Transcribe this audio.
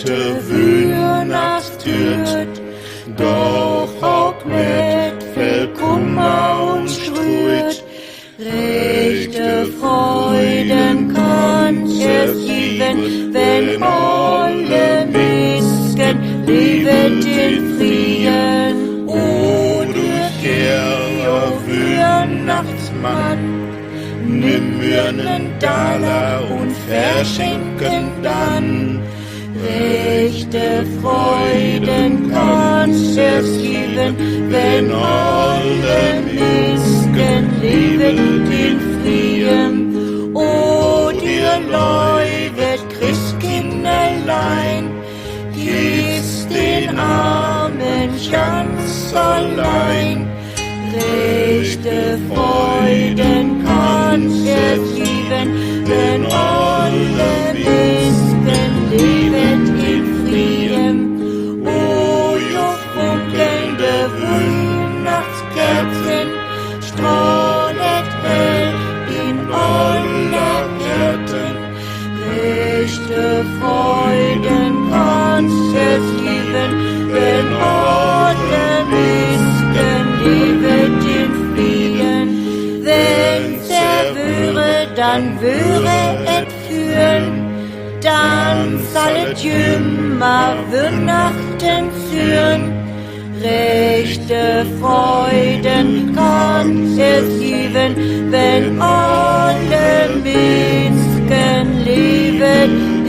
te Weihnachtstürt, doch auch mit viel Kummer und Strut. Rechte Freuden kann es geben, wenn alle Misken lebt in Frieden. O du Herr, Weihnachtsmann, nimm mir nen Daler und verschenken dann. Rechte Freuden kannst es geben, wenn alle Misken leben in Frieden. O dir leuwet Christkindlein, gibst den Armen ganz allein. Rechte Freuden kannst es geben, wenn alle Misken leben in Frieden. O jo funkelnde Weihnachtskerzen, strahlet hell in aller Herzen. Rechte Freuden kannst es geben, wenn alle Misken leben in Frieden. Wenn's wäre, dann wäre et führen, dann sollet jümmer Weihnachten führen. Rechte Freuden kann es geben, wenn alle Misken leben